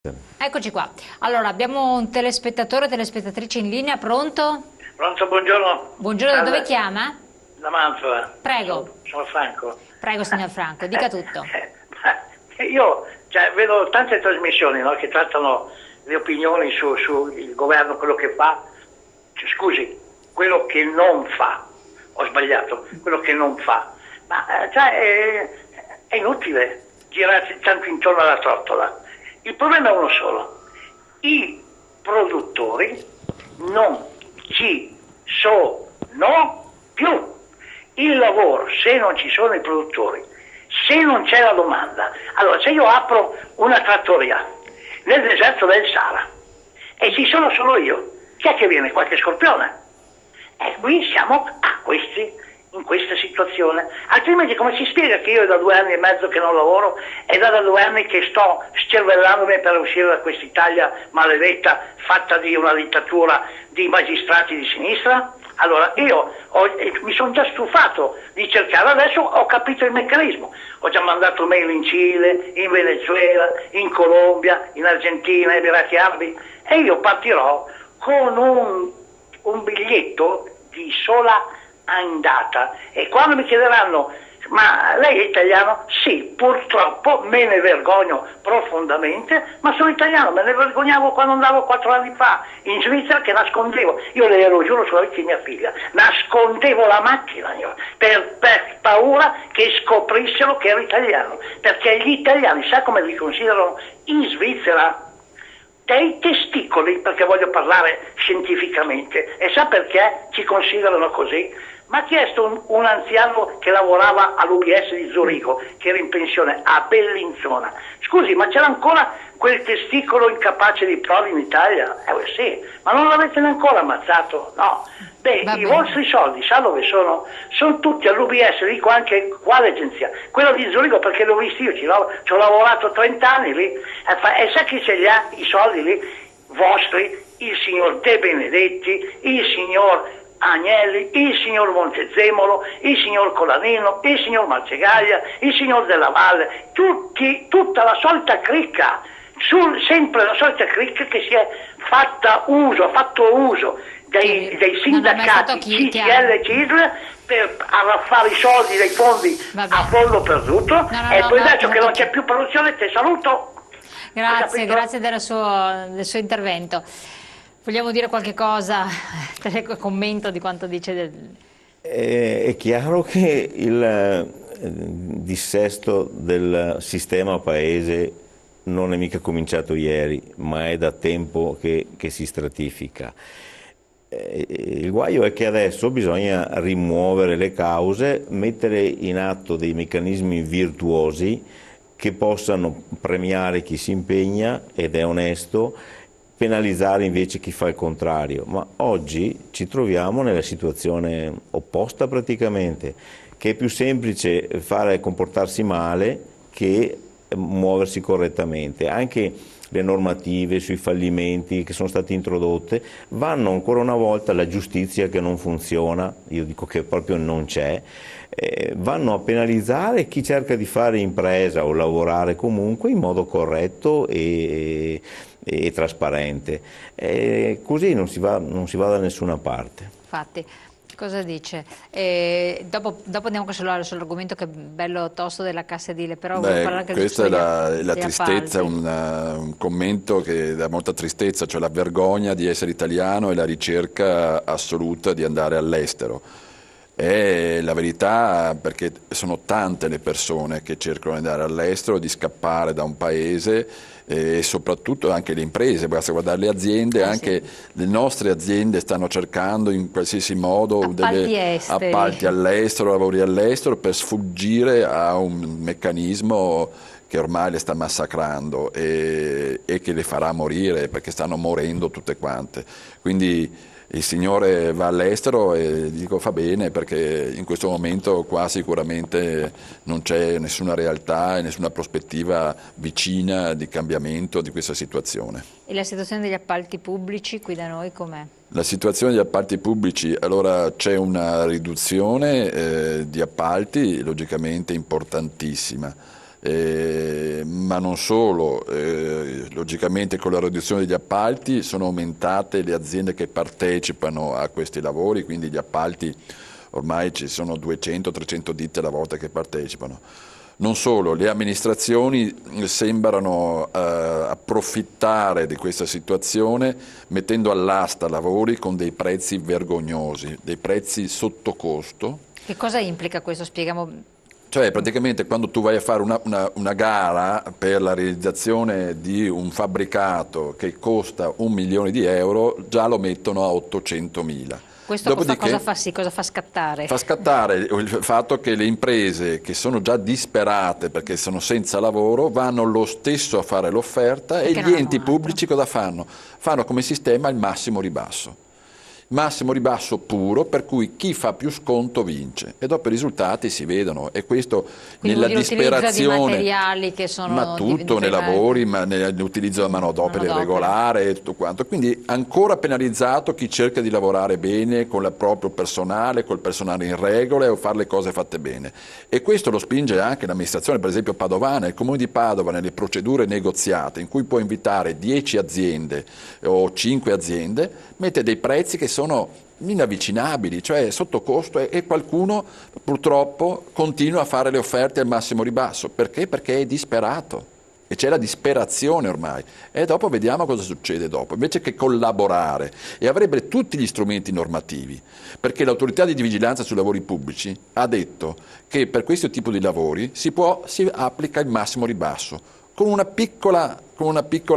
Eccoci qua. Allora, abbiamo un telespettatore o telespettatrice in linea, pronto? Pronto, buongiorno. Buongiorno, da dove chiama? Da Mantova. Prego, Sono Franco. prego signor Franco, dica tutto. Io vedo tante trasmissioni, no, che trattano le opinioni sul governo, quello che fa. Scusi, quello che non fa. Ho sbagliato, quello che non fa. Ma è inutile girarsi tanto intorno alla trottola. Il problema è uno solo. I produttori non ci sono più. Il lavoro, se non ci sono i produttori, se non c'è la domanda, allora se io apro una trattoria nel deserto del Sahara e ci sono solo io, chi è che viene? Qualche scorpione? E qui siamo in questa situazione. Altrimenti come si spiega che io è da 2 anni e mezzo che non lavoro e da 2 anni che sto scervellandomi per uscire da questa Italia maledetta fatta di una dittatura di magistrati di sinistra? Allora io mi sono già stufato di cercare, adesso ho capito il meccanismo, ho già mandato mail in Cile, in Venezuela, in Colombia, in Argentina, Emirati Arabi, e io partirò con un biglietto di sola andata. E quando mi chiederanno: ma lei è italiano? Sì, purtroppo me ne vergogno profondamente, ma sono italiano, me ne vergognavo quando andavo 4 anni fa in Svizzera, che nascondevo, io le ero, giuro sulla vita di mia figlia, nascondevo la macchina io, per paura che scoprissero che ero italiano, perché gli italiani, sa come li considerano in Svizzera? Dei testicoli, perché voglio parlare scientificamente, e sa perché ci considerano così? Mi ha chiesto un anziano che lavorava all'UBS di Zurigo, che era in pensione, a Bellinzona: scusi, ma c'era ancora quel testicolo incapace di prove in Italia? Sì, ma non l'avete neanche ammazzato? No. Beh, i vostri soldi, sa dove sono? Sono tutti all'UBS, dico anche quale agenzia? Quella di Zurigo, perché l'ho visto io, ci ho lavorato 30 anni lì, e sa chi ce li ha i soldi lì? Vostri, il signor De Benedetti, il signor Agnelli, il signor Montezemolo, il signor Colanino, il signor Marcegaglia, il signor Della Valle, tutta la solita cricca, sempre la solita cricca che si è ha fatto uso dei sindacati CGL e CISL per arraffare i soldi dei fondi a fondo perduto, e poi adesso che non c'è più produzione, te saluto. Grazie del suo intervento. Vogliamo dire qualche cosa, commento di quanto dice? È chiaro che il dissesto del sistema paese non è mica cominciato ieri, ma è da tempo che si stratifica. Il guaio è che adesso bisogna rimuovere le cause, mettere in atto dei meccanismi virtuosi che possano premiare chi si impegna ed è onesto, penalizzare invece chi fa il contrario. Ma oggi ci troviamo nella situazione opposta praticamente, che è più semplice comportarsi male che muoversi correttamente. Anche le normative sui fallimenti che sono state introdotte vanno ancora una volta, la giustizia che non funziona, io dico che proprio non c'è, vanno a penalizzare chi cerca di fare impresa o lavorare comunque in modo corretto e trasparente. Così non si va da nessuna parte. Infatti. Cosa dice? Dopo andiamo anche sull'argomento che è bello tosto della cassa edile, però voglio parlare anche questa è la tristezza, un commento che dà molta tristezza, cioè la vergogna di essere italiano e la ricerca assoluta di andare all'estero. È la verità, perché sono tante le persone che cercano di andare all'estero, di scappare da un paese, e soprattutto anche le imprese, basta guardare le aziende, anche le nostre aziende stanno cercando in qualsiasi modo appalti all'estero, lavori all'estero, per sfuggire a un meccanismo che ormai le sta massacrando e che le farà morire, perché stanno morendo tutte quante. Quindi il signore va all'estero e dico fa bene, perché in questo momento qua sicuramente non c'è nessuna realtà e nessuna prospettiva vicina di cambiamento di questa situazione. E la situazione degli appalti pubblici qui da noi com'è? La situazione degli appalti pubblici, allora c'è una riduzione di appalti logicamente importantissima, Ma non solo, logicamente con la riduzione degli appalti sono aumentate le aziende che partecipano a questi lavori, quindi gli appalti ormai ci sono 200-300 ditte alla volta che partecipano. Non solo, le amministrazioni sembrano approfittare di questa situazione mettendo all'asta lavori con dei prezzi vergognosi, dei prezzi sotto costo. Che cosa implica questo? Spieghiamo. Cioè praticamente quando tu vai a fare una gara per la realizzazione di un fabbricato che costa €1.000.000, già lo mettono a 800.000. Questo cosa fa sì? Cosa fa scattare? Fa scattare il fatto che le imprese che sono già disperate perché sono senza lavoro vanno lo stesso a fare l'offerta e gli enti pubblici cosa fanno? Fanno come sistema il massimo ribasso. Massimo ribasso puro, per cui chi fa più sconto vince e dopo i risultati si vedono, e questo quindi nella disperazione, di materiali che sono ma tutto nei lavori, ma nell'utilizzo della manodopera irregolare e tutto quanto, quindi ancora penalizzato chi cerca di lavorare bene con il proprio personale, col personale in regola o fare le cose fatte bene, e questo lo spinge anche l'amministrazione, per esempio padovana, il comune di Padova nelle procedure negoziate in cui può invitare 10 aziende o 5 aziende, mette dei prezzi che sono inavvicinabili, cioè sotto costo, e qualcuno purtroppo continua a fare le offerte al massimo ribasso. Perché? Perché è disperato e c'è la disperazione ormai, e dopo vediamo cosa succede dopo, invece che collaborare e avrebbe tutti gli strumenti normativi, perché l'autorità di vigilanza sui lavori pubblici ha detto che per questo tipo di lavori si applica il massimo ribasso con una piccola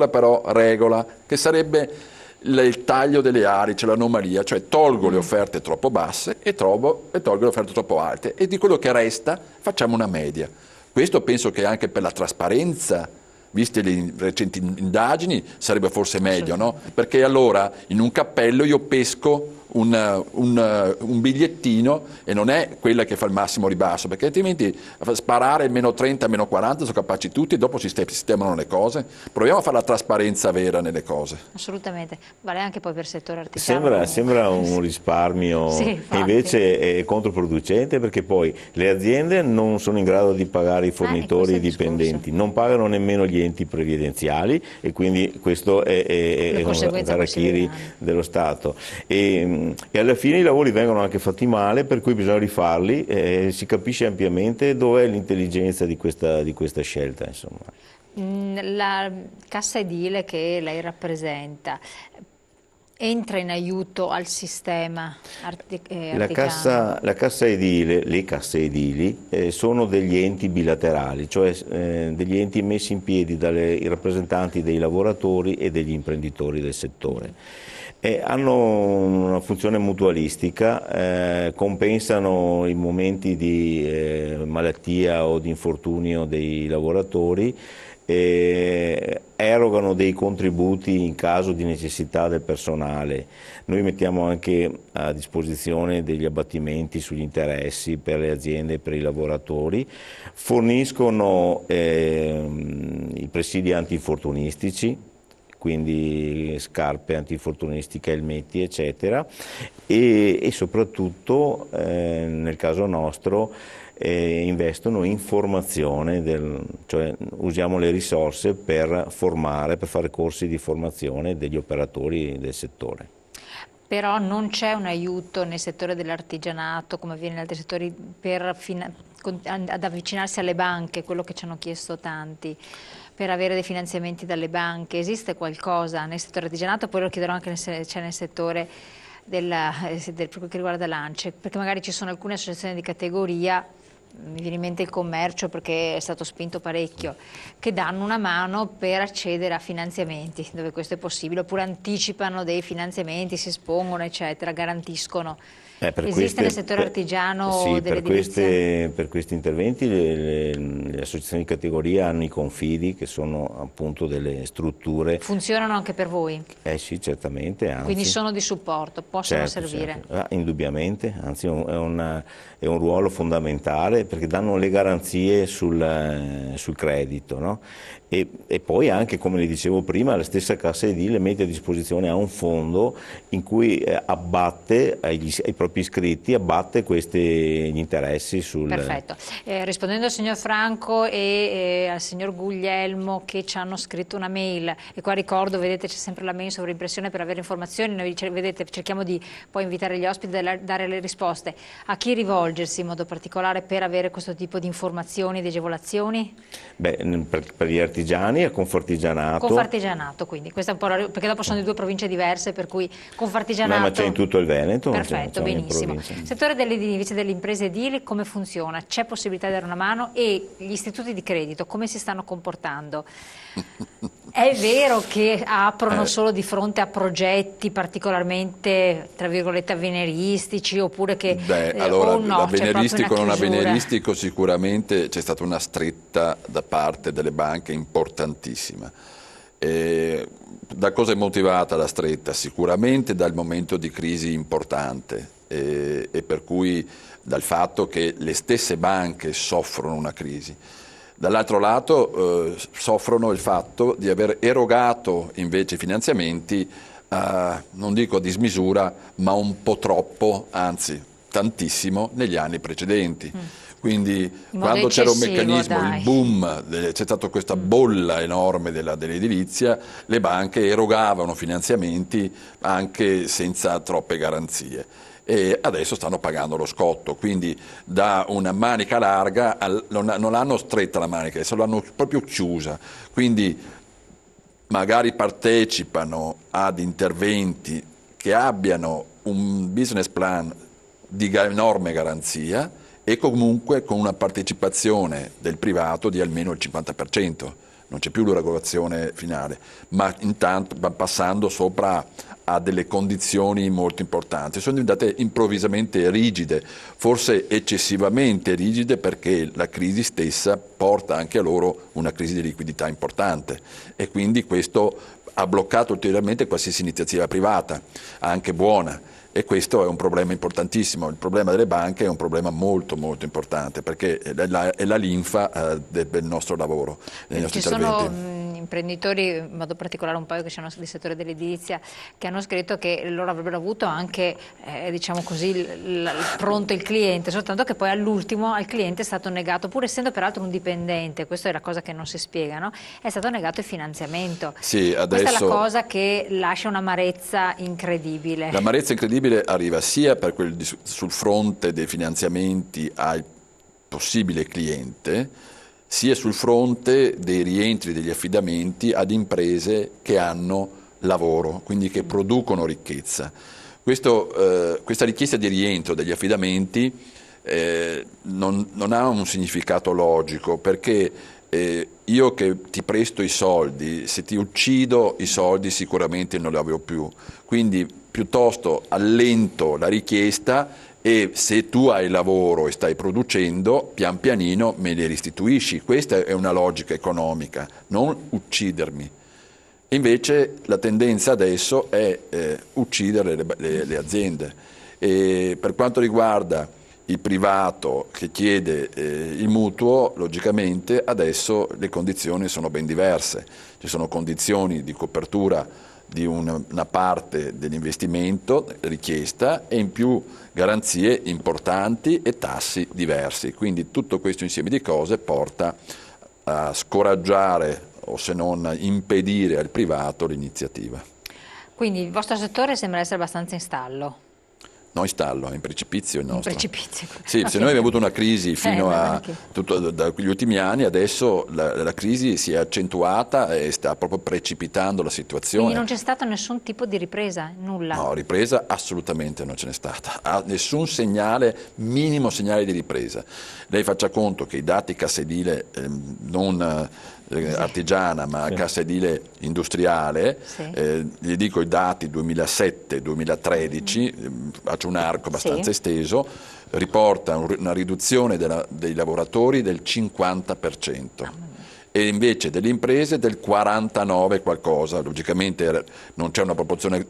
però regola, che sarebbe il taglio delle aree, c'è l'anomalia, cioè tolgo le offerte troppo basse e tolgo le offerte troppo alte, e di quello che resta facciamo una media. Questo penso che anche per la trasparenza, viste le recenti indagini, sarebbe forse meglio, no? Perché allora in un cappello io pesco un bigliettino e non è quella che fa il massimo ribasso, perché altrimenti sparare -30, -40 sono capaci tutti e dopo si sistemano le cose. Proviamo a fare la trasparenza vera nelle cose. Assolutamente, vale anche poi per il settore artigiano. Sembra un risparmio che invece è controproducente, perché poi le aziende non sono in grado di pagare i fornitori e i dipendenti, non pagano nemmeno gli enti previdenziali, e quindi questo è un harakiri dello Stato. E alla fine i lavori vengono anche fatti male, per cui bisogna rifarli, e si capisce ampiamente dov'è l'intelligenza di questa scelta, insomma. La cassa edile che lei rappresenta entra in aiuto al sistema artigiano? La cassa edile, le casse edili sono degli enti bilaterali, cioè degli enti messi in piedi dai rappresentanti dei lavoratori e degli imprenditori del settore. Hanno una funzione mutualistica, compensano i momenti di malattia o di infortunio dei lavoratori, erogano dei contributi in caso di necessità del personale. Noi mettiamo anche a disposizione degli abbattimenti sugli interessi per le aziende e per i lavoratori, forniscono i presidi antinfortunistici, quindi scarpe antinfortunistiche, elmetti, eccetera, e soprattutto nel caso nostro investono in formazione, cioè usiamo le risorse per formare, per fare corsi di formazione degli operatori del settore. Però non c'è un aiuto nel settore dell'artigianato, come avviene in altri settori, ad avvicinarsi alle banche, quello che ci hanno chiesto tanti, per avere dei finanziamenti dalle banche. Esiste qualcosa nel settore artigianato? Poi lo chiederò anche nel settore per quel che riguarda l'ANCE, perché magari ci sono alcune associazioni di categoria, mi viene in mente il commercio perché è stato spinto parecchio, che danno una mano per accedere a finanziamenti dove questo è possibile, oppure anticipano dei finanziamenti, si espongono, eccetera, garantiscono. Esiste nel settore artigiano dell'edilizia? Per questi interventi le associazioni di categoria hanno i confidi, che sono appunto delle strutture. Funzionano anche per voi? Sì, certamente. Anzi, quindi sono di supporto, possono servire? Certo. Indubbiamente, anzi è un ruolo fondamentale perché danno le garanzie sul credito, no? E poi anche, come le dicevo prima, la stessa Cassa Edile mette a disposizione a un fondo in cui abbatte ai propri iscritti, abbatte gli interessi sul... Perfetto. Rispondendo al signor Franco e al signor Guglielmo che ci hanno scritto una mail, e qua ricordo, vedete, c'è sempre la mail sovraimpressione per avere informazioni, noi vedete, cerchiamo di poi invitare gli ospiti a dare le risposte. A chi rivolgersi in modo particolare per avere questo tipo di informazioni, di agevolazioni? Beh, per gli artigiani, a Confartigianato. Confartigianato, quindi, questa è un po' perché dopo sono di due province diverse, per cui Confartigianato... Ma c'è in tutto il Veneto. Perfetto, benissimo. Settore invece delle imprese edili, come funziona? C'è possibilità di dare una mano? E gli istituti di credito, come si stanno comportando? È vero che aprono solo di fronte a progetti particolarmente, tra virgolette, avveniristici, oppure che allora, o no, avveniristico o non avveniristico, sicuramente c'è stata una stretta da parte delle banche importantissima. Da cosa è motivata la stretta? Sicuramente dal momento di crisi importante e per cui dal fatto che le stesse banche soffrono una crisi. Dall'altro lato soffrono il fatto di aver erogato invece finanziamenti, non dico a dismisura, ma un po' troppo, anzi tantissimo, negli anni precedenti. Quindi quando c'era un meccanismo, il boom, c'è stata questa bolla enorme dell'edilizia, le banche erogavano finanziamenti anche senza troppe garanzie. E adesso stanno pagando lo scotto, quindi da una manica larga non l'hanno stretta la manica, adesso l'hanno proprio chiusa, quindi magari partecipano ad interventi che abbiano un business plan di enorme garanzia e comunque con una partecipazione del privato di almeno il 50%. Non c'è più l'erogazione finale, ma intanto passando sopra a delle condizioni molto importanti. Sono diventate improvvisamente rigide, forse eccessivamente rigide, perché la crisi stessa porta anche a loro una crisi di liquidità importante e quindi questo ha bloccato ulteriormente qualsiasi iniziativa privata, anche buona. E questo è un problema importantissimo. Il problema delle banche è un problema molto molto importante, perché è la linfa del nostro lavoro, dei nostri interventi. Sono imprenditori, in modo particolare un paio che sono del settore dell'edilizia, che hanno scritto che loro avrebbero avuto anche, diciamo così, pronto il cliente, soltanto che poi all'ultimo al cliente è stato negato, pur essendo peraltro un dipendente, questa è la cosa che non si spiega, no? È stato negato il finanziamento. Sì, adesso... Questa è la cosa che lascia un'amarezza incredibile. L'amarezza incredibile arriva sia sul fronte dei finanziamenti al possibile cliente, sia sul fronte dei rientri degli affidamenti ad imprese che hanno lavoro, quindi che producono ricchezza. Questa richiesta di rientro degli affidamenti non ha un significato logico, perché io che ti presto i soldi, se ti uccido i soldi sicuramente non li avevo più, quindi piuttosto allento la richiesta e se tu hai lavoro e stai producendo, pian pianino me li restituisci. Questa è una logica economica, non uccidermi. Invece la tendenza adesso è uccidere le aziende. E per quanto riguarda il privato che chiede il mutuo, logicamente adesso le condizioni sono ben diverse. Ci sono condizioni di copertura di una parte dell'investimento richiesta e in più garanzie importanti e tassi diversi. Quindi tutto questo insieme di cose porta a scoraggiare o se non impedire al privato l'iniziativa. Quindi il vostro settore sembra essere abbastanza in stallo. No, in stallo, è in precipizio il nostro. In precipizio. Sì, se noi abbiamo avuto una crisi fino dagli ultimi anni, adesso la crisi si è accentuata e sta proprio precipitando la situazione. Quindi non c'è stato nessun tipo di ripresa, nulla? No, ripresa assolutamente non ce n'è stata, nessun segnale, minimo segnale di ripresa. Lei faccia conto che i dati Cassa Edile non artigiana ma Cassa Edile industriale, gli dico i dati 2007-2013, faccio un arco abbastanza esteso, riporta una riduzione dei lavoratori del 50%. e invece delle imprese del 49 qualcosa. Logicamente non c'è una proporzione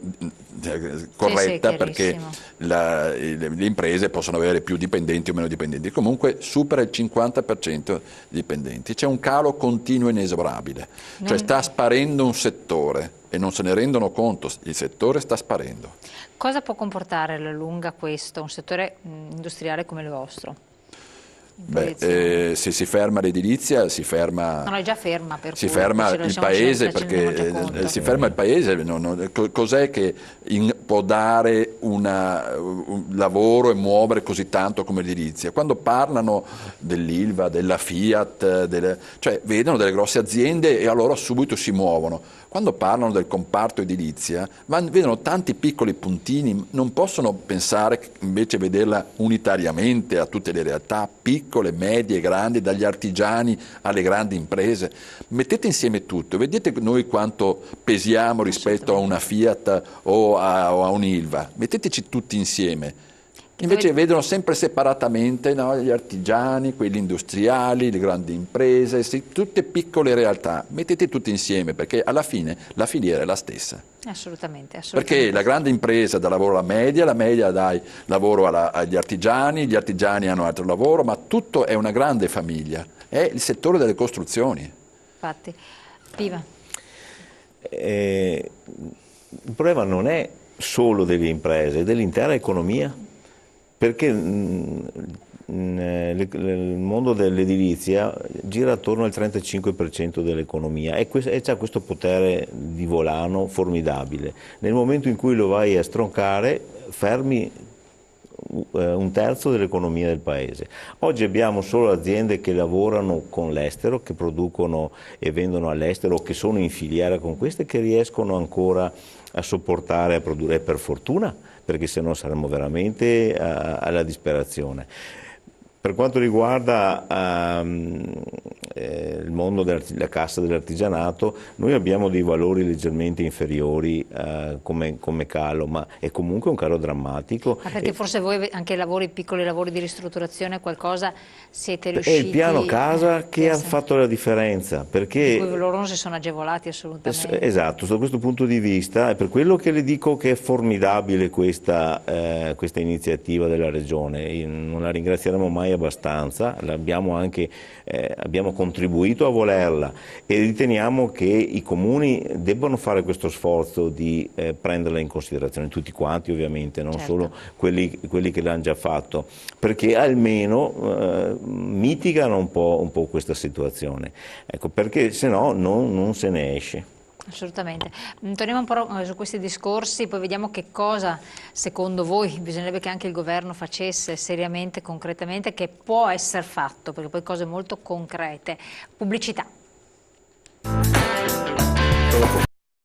corretta, sì, perché le imprese possono avere più dipendenti o meno dipendenti, comunque supera il 50% di dipendenti. C'è un calo continuo e inesorabile, cioè sta sparendo un settore e non se ne rendono conto, il settore sta sparendo. Cosa può comportare alla lunga questo, un settore industriale come il vostro? Se si ferma l'edilizia, si ferma, non è già ferma, si ferma il paese, perché si ferma il paese. Cos'è che può dare un lavoro e muovere così tanto come l'edilizia? Quando parlano dell'Ilva, della Fiat, cioè vedono delle grosse aziende e allora subito si muovono. Quando parlano del comparto edilizia, vedono tanti piccoli puntini, non possono pensare invece vederla unitariamente a tutte le realtà, piccole, medie, grandi, dagli artigiani alle grandi imprese. Mettete insieme tutto, vedete noi quanto pesiamo rispetto a una Fiat o a un'Ilva, metteteci tutti insieme. Invece vedono sempre separatamente, no, gli artigiani, quelli industriali, le grandi imprese, tutte piccole realtà. Mettete tutti insieme, perché alla fine la filiera è la stessa. Assolutamente. Perché la grande impresa dà lavoro alla media dà lavoro agli artigiani, gli artigiani hanno altro lavoro, ma tutto è una grande famiglia. È il settore delle costruzioni. Infatti. Piva. Il problema non è solo delle imprese, è dell'intera economia. Perché il mondo dell'edilizia gira attorno al 35% dell'economia e c'ha questo potere di volano formidabile. Nel momento in cui lo vai a stroncare, fermi un terzo dell'economia del paese. Oggi abbiamo solo aziende che lavorano con l'estero, che producono e vendono all'estero, che sono in filiera con queste, che riescono ancora a sopportare, a produrre, per fortuna, perché sennò saremmo veramente alla disperazione. Per quanto riguarda il mondo della cassa dell'artigianato, noi abbiamo dei valori leggermente inferiori come calo, ma è comunque un calo drammatico. Ma perché forse voi anche piccoli lavori di ristrutturazione, qualcosa siete riusciti... È il piano casa che ha fatto la differenza, perché... loro non si sono agevolati assolutamente. Esatto, da questo punto di vista è per quello che le dico che è formidabile questa iniziativa della Regione. Non la ringrazieremo mai abbastanza, abbiamo contribuito a volerla e riteniamo che i comuni debbano fare questo sforzo di prenderla in considerazione, tutti quanti ovviamente, non solo quelli che l'hanno già fatto, perché almeno mitigano un po' questa situazione, ecco, perché se no non se ne esce. Assolutamente. Torniamo un po' su questi discorsi, poi vediamo che cosa secondo voi bisognerebbe che anche il governo facesse seriamente, concretamente, che può essere fatto, perché poi cose molto concrete. Pubblicità.